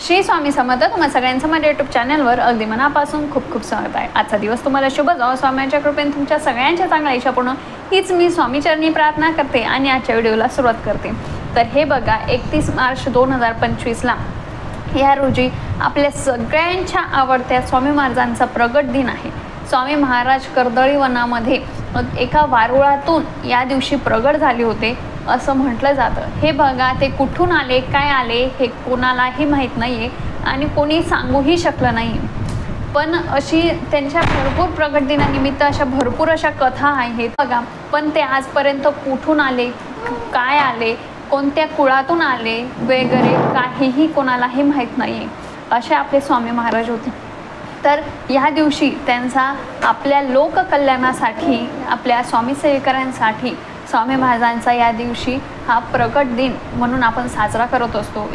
श्री स्वामी समर्थ. तुम्हा सगळ्यांचं माझ्या यूट्यूब चॅनलवर अगदी मनापासून खूप खूप स्वागत आहे. आजचा दिवस तुम्हाला शुभ जाओ. स्वामींच्या कृपेने तुमच्या सगळ्यांच्या चांगल्या इच्छा पूर्ण हीच मी स्वामीचरणी प्रार्थना करते आणि आजच्या व्हिडिओला सुरुवात करते. तर हे बघा 31 मार्च 2025ला या रोजी आपल्या सगळ्यांच्या आवडत्या स्वामी महाराजांचा प्रगट दिन आहे. स्वामी महाराज कर्दळी वनामध्ये एका वारुळातून या दिवशी प्रगट झाले होते असं म्हटलं जातं. हे बघा ते कुठून आले, काय आले हे कोणालाही माहीत नाही आहे आणि कोणी सांगूही शकलं नाही. पण अशी त्यांच्या भरपूर प्रगट दिनानिमित्त अशा भरपूर अशा कथा आहेत बघा. पण ते आजपर्यंत कुठून आले, काय आले, कोणत्या कुळातून आले वगैरे काहीही कोणालाही माहीत नाही आहे. असे आपले स्वामी महाराज होते. तर या दिवशी त्यांचा आपल्या लोककल्याणासाठी, आपल्या स्वामी सेवेकरांसाठी स्वामी महाराजांचा या दिवशी हा प्रगट दिन म्हणून आपण साजरा करत असतो.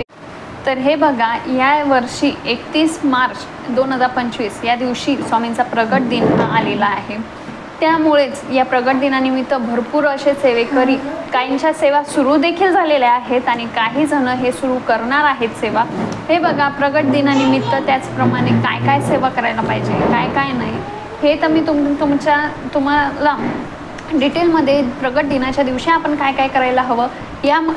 तर हे बघा या वर्षी 31 मार्च 2025 या दिवशी स्वामींचा प्रगट दिन हा आलेला आहे. त्यामुळेच या प्रगट दिनानिमित्त भरपूर असे सेवेकरी, काहींच्या सेवा सुरू देखील झालेल्या आहेत आणि काही जण हे सुरू करणार आहेत सेवा. हे बघा प्रगट दिनानिमित्त त्याचप्रमाणे काय काय सेवा करायला पाहिजे, काय काय नाही हे तर मी तुम्हाला डिटेलमध्ये प्रगट दिनाच्या दिवशी आपण काय काय करायला हवं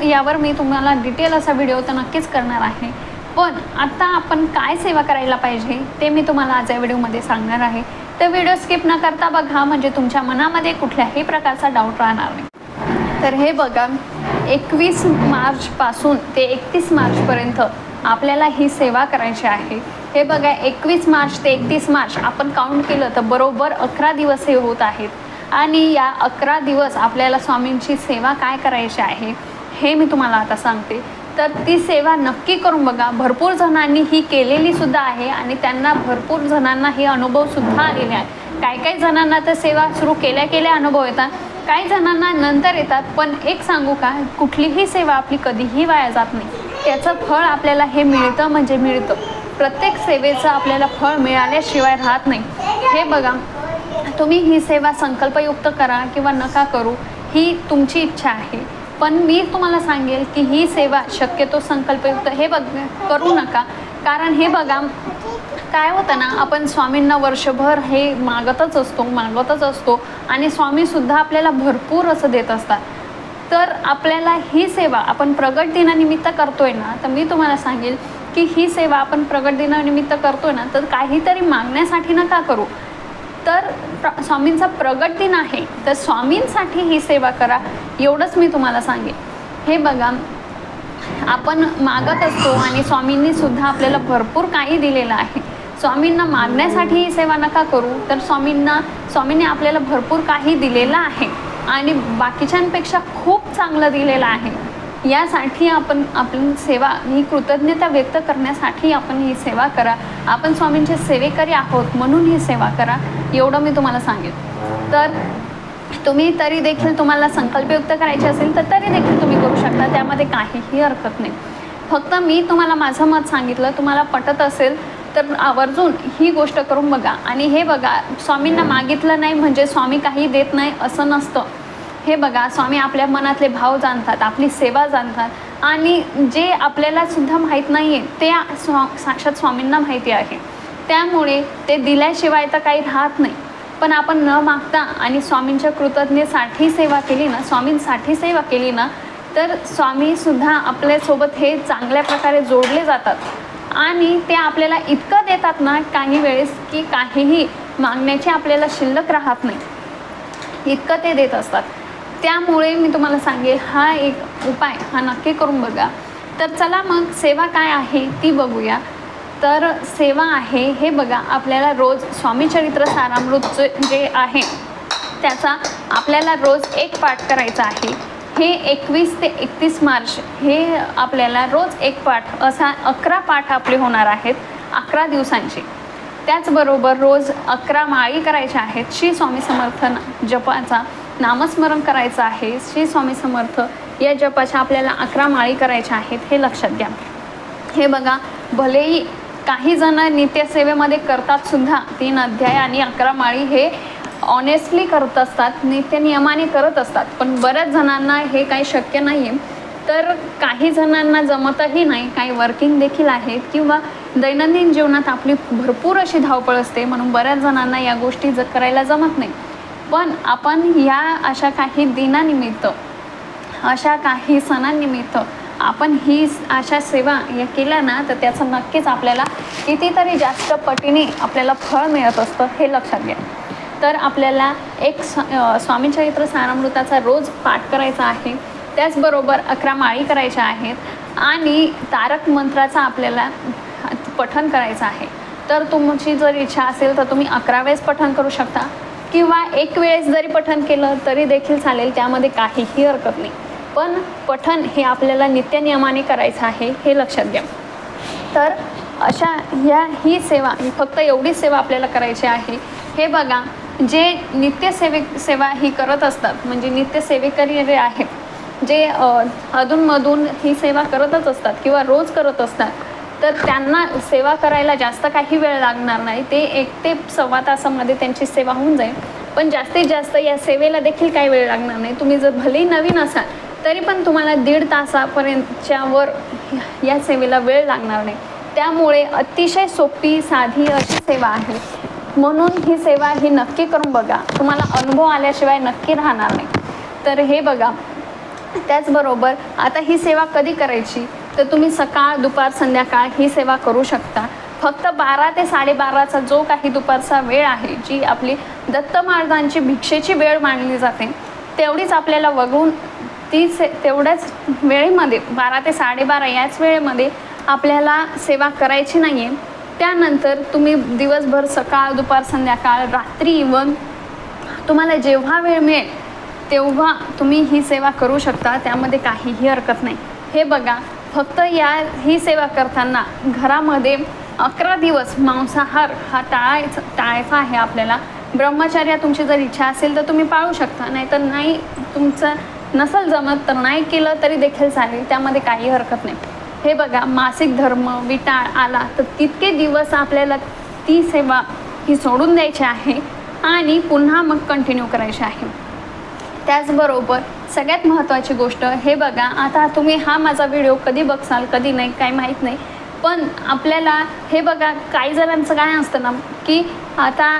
यावर मी तुम्हाला डिटेल असा व्हिडिओ तर नक्कीच करणार आहे. पण आता आपण काय सेवा करायला पाहिजे ते मी तुम्हाला आज या व्हिडिओमध्ये सांगणार आहे. तर व्हिडिओ स्किप न करता बघा, म्हणजे तुमच्या मनामध्ये कुठल्याही प्रकारचा डाऊट राहणार नाही. तर हे बघा 21 मार्चपासून ते 31 मार्चपर्यंत आपल्याला ही सेवा करायची आहे. हे बघा 21 मार्च ते 31 मार्च आपण काउंट केलं तर बरोबर 11 दिवस हे होत आहेत. आणि या 11 दिवस आपल्याला स्वामींची सेवा काय करायची आहे हे मी तुम्हाला आता सांगते. तर ती सेवा नक्की करून बघा. भरपूर जणांनी ही केलेली सुद्धा आहे आणि त्यांना भरपूर जणांना हे अनुभवसुद्धा आलेले आहे. काही जणांना तर सेवा सुरू केल्या अनुभव येतात, काही जणांना नंतर येतात. पण एक सांगू का, कुठलीही सेवा आपली कधीही वाया जात नाही. त्याचं फळ आपल्याला हे मिळतं म्हणजे मिळतं. प्रत्येक सेवेचं आपल्याला फळ मिळाल्याशिवाय राहत नाही. हे बघा तुम्ही ही सेवा संकल्पयुक्त करा किंवा नका करू ही तुमची इच्छा आहे. पण मी तुम्हाला सांगेल की ही सेवा शक्यतो संकल्पयुक्त हे करू नका. कारण हे बघा काय होतं ना, आपण स्वामींना वर्षभर हे मागतच असतो आणि स्वामीसुद्धा आपल्याला भरपूर असं देत असतात. तर आपल्याला ही सेवा आपण प्रगट दिनानिमित्त करतोय ना, तर मी तुम्हाला सांगेल की ही सेवा आपण प्रगट दिनानिमित्त करतोय ना, तर काहीतरी मागण्यासाठी नका करू. तर स्वामींचा प्रगट दिन आहे तर स्वामींसाठी ही सेवा करा, एवढंच मी तुम्हाला सांगेन. हे बघा आपण मागत असतो आणि स्वामींनी सुद्धा आपल्याला भरपूर काही दिलेलं आहे. स्वामींना मागण्यासाठी ही सेवा नका करू. तर स्वामींनी आपल्याला भरपूर काही दिलेलं आहे आणि बाकीच्यांपेक्षा खूप चांगलं दिलेलं आहे. यासाठी आपण सेवा ही कृतज्ञता व्यक्त करण्यासाठी आपण ही सेवा करा. आपण स्वामींचे सेवेकरी आहोत म्हणून ही सेवा करा, एवढं मी तुम्हाला सांगेन. तर तुम्ही तरी देखील तुम्हाला संकल्पयुक्त करायचे असेल तर तरी देखील तुम्ही करू शकता, त्यामध्ये काहीही हरकत नाही. फक्त मी तुम्हाला माझं मत सांगितलं, तुम्हाला पटत असेल तर आवर्जून ही गोष्ट करून बघा. आणि हे बघा स्वामींना मागितलं नाही म्हणजे स्वामी काही देत नाही असं नसतं. हे बघा स्वामी आपल्या मनातले भाव जाणतात, आपली सेवा जाणतात आणि जे आपल्याला सुद्धा माहीत नाही आहे ते साक्षात स्वामींना माहिती आहे. त्यामुळे ते दिल्याशिवाय तर काही राहत नाही. पण आपण न मागता आणि स्वामींच्या कृतज्ञतेसाठी सेवा केली ना, स्वामींसाठी सेवा केली ना, तर स्वामीसुद्धा आपल्यासोबत हे चांगल्या प्रकारे जोडले जातात आणि ते आपल्याला इतकं देतात ना काही वेळेस की काहीही मागण्याची आपल्याला शिल्लक राहत नाही, इतकं ते देत असतात. त्यामुळे मी तुम्हाला सांगेल हा एक उपाय हा नक्की करून बघा. तर चला मग सेवा काय आहे ती बघूया. तर सेवा आहे हे बघा आपल्याला रोज स्वामी चरित्र सारामृत जे आहे त्याचा आपल्याला रोज एक पाठ करायचा आहे. हे 21 ते 31 मार्च हे आपल्याला रोज एक पाठ असा 11 पाठ आपले होणार आहेत 11 दिवसांचे. त्याचबरोबर रोज 11 माळी करायच्या आहेत. श्री स्वामी समर्थ जपाचा नामस्मरण करायचं आहे. श्री स्वामी समर्थ या जपाच्या आपल्याला 11 माळी करायच्या आहेत, हे लक्षात घ्या. हे बघा भलेही काही जण नित्यसेवेमध्ये करतात सुद्धा 3 अध्याय आणि 11 माळी हे ऑनेस्टली करत असतात, नित्य नियमाने करत असतात. पण बऱ्याच जणांना हे काही शक्य नाही आहे. तर काही जणांना जमतही नाही, काही वर्किंग देखील आहेत किंवा दैनंदिन जीवनात आपली भरपूर अशी धावपळ असते, म्हणून बऱ्याच जणांना या गोष्टी करायला जमत नाही. पण आपण या अशा काही दिनानिमित्त, अशा काही सणांनिमित्त आपण ही अशा सेवा या केल्या ना, तर त्याचं नक्कीच आपल्याला कितीतरी जास्त पटीने आपल्याला फळ मिळत असतं, हे लक्षात घ्या. तर आपल्याला एक स्वामी चरित्र सारामृताचा रोज पाठ करायचा आहे, त्याचबरोबर 11 माळी करायच्या आहेत आणि तारक मंत्राचा आपल्याला पठण करायचं आहे. तर तुमची जर इच्छा असेल तर तुम्ही 11 वेळेस पठण करू शकता किंवा एक वेळेस जरी पठण केलं तरी देखील चालेल, त्यामध्ये काहीही हरकत नाही. पण पठण हे आपल्याला नित्यनियमाने करायचं आहे, हे लक्षात घ्या. तर अशा ही सेवा, फक्त एवढीच सेवा आपल्याला करायची आहे. हे बघा, जे सेवा ही करत असतात, म्हणजे नित्यसेवेकरी जे आहेत, जे अधूनमधून ही सेवा करतच असतात किंवा रोज करत असतात, तर त्यांना सेवा करायला जास्त काही वेळ लागणार नाही. ते 1 ते सव्वा तासामध्ये त्यांची सेवा होऊन जाईल. पण जास्तीत जास्त या सेवेला देखील काही वेळ लागणार नाही. तुम्ही जर भलेही नवीन असाल तरी पण तुम्हाला 1.5 तासापर्यंतच्या वर या सेवेला वेळ लागणार नाही. त्यामुळे अतिशय सोपी साधी अशी सेवा आहे, म्हणून ही सेवा ही नक्की करून बघा. तुम्हाला अनुभव आल्याशिवाय नक्की राहणार नाही. तर हे बघा, त्याचबरोबर आता ही सेवा कधी करायची, तर तुम्ही सकाळ, दुपार, संध्याकाळ ही सेवा करू शकता. फक्त 12 ते 12:30चा जो काही दुपारचा वेळ आहे, जी आपली दत्त महाराजांची भिक्षेची वेळ मानली जाते, तेवढीच आपल्याला वगळून तेवढ्याच वेळेमध्ये 12 ते 12:30 याच वेळेमध्ये आपल्याला सेवा करायची नाही आहे. त्यानंतर तुम्ही दिवसभर सकाळ, दुपार, संध्याकाळ, रात्री इव्हन तुम्हाला जेव्हा वेळ मिळेल तेव्हा तुम्ही ही सेवा करू शकता, त्यामध्ये काहीही हरकत नाही. हे बघा, फक्त ही सेवा करताना घरामध्ये 11 दिवस मांसाहार हा टाळायचा आहे आपल्याला. ब्रह्मचर्य तुमची जर इच्छा असेल तर तुम्ही पाळू शकता, नाहीतर नाही, तुमचं नसेल जमत तर नाही केलं तरी देखील चालेल, त्यामध्ये काही हरकत नाही. हे बघा, मासिक धर्म विटाळ आला तर तितके दिवस आपल्याला ती सेवा ही सोडून द्यायची आहे आणि पुन्हा मग कंटिन्यू करायची आहे. त्याचबरोबर सगळ्यात महत्त्वाची गोष्ट, हे बघा, आता तुम्ही हा माझा व्हिडिओ कधी बघसाल कधी नाही काही माहीत नाही, पण आपल्याला हे बघा, काही जणांचं काय असतं ना, की आता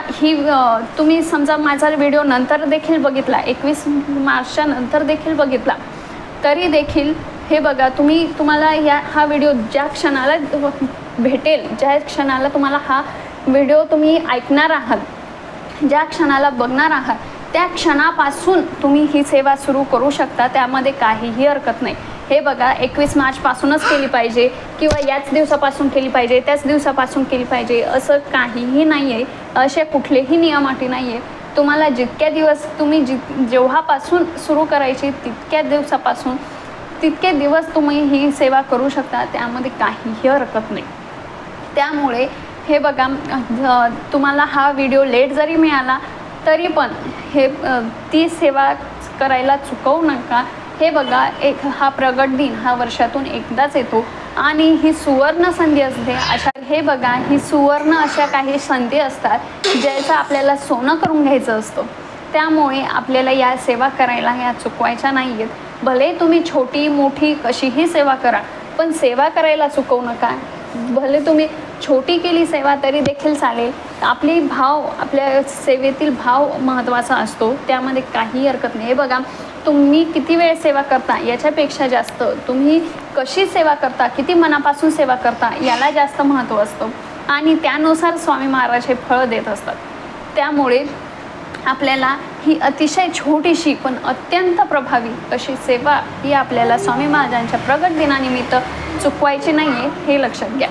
तुम्ही समजा माझा व्हिडिओ नंतर देखील बघितला, 21 मार्चच्या नंतर देखील बघितला, तरी देखील हे बघा, तुम्हाला हा व्हिडिओ ज्या क्षणाला भेटेल, ज्या क्षणाला तुम्हाला हा व्हिडिओ तुम्ही ऐकणार आहात, ज्या क्षणाला बघणार आहात, त्या क्षणापासून तुम्ही ही सेवा सुरू करू शकता, त्यामध्ये काहीही हरकत नाही. हे बघा, 21 मार्चपासूनच केली पाहिजे किंवा याच दिवसापासून केली पाहिजे, त्याच दिवसापासून केली पाहिजे, असं काहीही नाही आहे. असे कुठलेही नियम अटी नाही आहे. तुम्हाला जितक्या दिवस तुम्ही जेव्हापासून सुरू करायची तितके दिवस तुम्ही ही सेवा करू शकता, त्यामध्ये काहीही हरकत नाही. त्यामुळे हे बघा, तुम्हाला हा व्हिडिओ लेट जरी मिळाला तरी पण ती सेवा करायला चुकवू नका. हे बघा, हा प्रगट दिन हा वर्षातून एकदाच येतो आणि ही सुवर्ण संधी असते. हे बघा, ही सुवर्ण अशा काही संधी असतात ज्याचं आपल्याला सोनं करून घ्यायचं असतं. त्यामुळे आपल्याला या सेवा करायला या चुकवायच्या नाही आहेत. भले तुम्ही छोटी मोठी कशीही सेवा करा, पण सेवा करायला चुकवू नका. भले तुम्ही छोटी केली सेवा तरी देखील चालेल. आपल्या सेवेतील भाव महत्त्वाचा असतो, त्यामध्ये काही हरकत नाही. हे बघा, तुम्ही किती वेळ सेवा करता याच्यापेक्षा जास्त तुम्ही कशी सेवा करता, किती मनापासून सेवा करता याला जास्त महत्त्व असतं आणि त्यानुसार स्वामी महाराज हे फळ देत असतात. त्यामुळे आपल्याला ही अतिशय छोटीशी पण अत्यंत प्रभावी अशी सेवा ही आपल्याला स्वामी महाराजांच्या प्रगट दिनानिमित्त चुकवायची नाही आहे, हे लक्षात घ्या.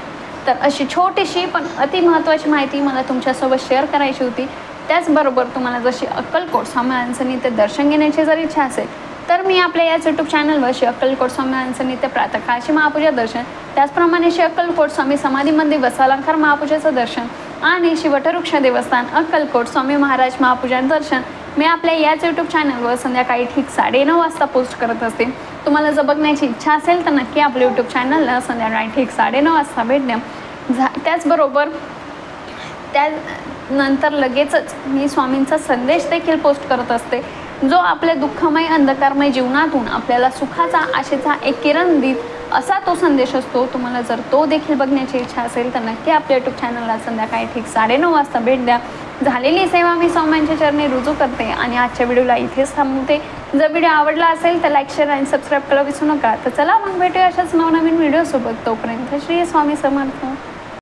तर अशी छोटीशी पण अति महत्त्वाची माहिती मला तुमच्यासोबत शेअर करायची होती. त्याचबरोबर तुम्हाला जशी अक्कलकोट स्वामी महाराजांचं नित्य दर्शन घेण्याची जर इच्छा असेल तर मी आपल्या याच यूट्यूब चॅनलवर श्री अक्कलकोट स्वामी महाराजांचं नित्य प्रातःकाळची महापूजा दर्शन, त्याचप्रमाणे श्री अक्कलकोट स्वामी समाधी मंदिर वसालंकार महापूजेचं दर्शन आणि श्री वटवृक्ष देवस्थान अक्कलकोट स्वामी महाराज महापूजा दर्शन मी आपल्या याच यूट्यूब चॅनलवर संध्याकाळी ठीक 9:30 वाजता पोस्ट करत असते. तुम्हाला जर बघण्याची इच्छा असेल तर नक्की आपल्या यूट्यूब चॅनलला संध्याकाळी ठीक 9:30 वाजता भेट द्या. त्याचबरोबर त्यानंतर लगेचच मी स्वामींचा संदेश देखील पोस्ट करत असते जो आपल्या दुःखमय अंधकारमय जीवनातून आपल्याला सुखाचा आशेचा एक किरण देत असा तो संदेश असतो। तुम्हाला जर तो देखील बघण्याची इच्छा असेल तर नक्की आपल्या यूट्यूब चॅनलला संध्याकाळी ठीक 9:30 वाजता भेट द्या। झालेली सेवा मी स्वामींच्या चरणी रुजू करते आणि आजच्या व्हिडिओला इथेच थांबवते। जर व्हिडिओ आवडला असेल तर लाईक शेअर आणि सबस्क्राईब करायला विसरू नका। तर चला मग भेटूया अशाच नवनवीन व्हिडिओसोबत। तोपर्यंत श्री स्वामी समर्थ।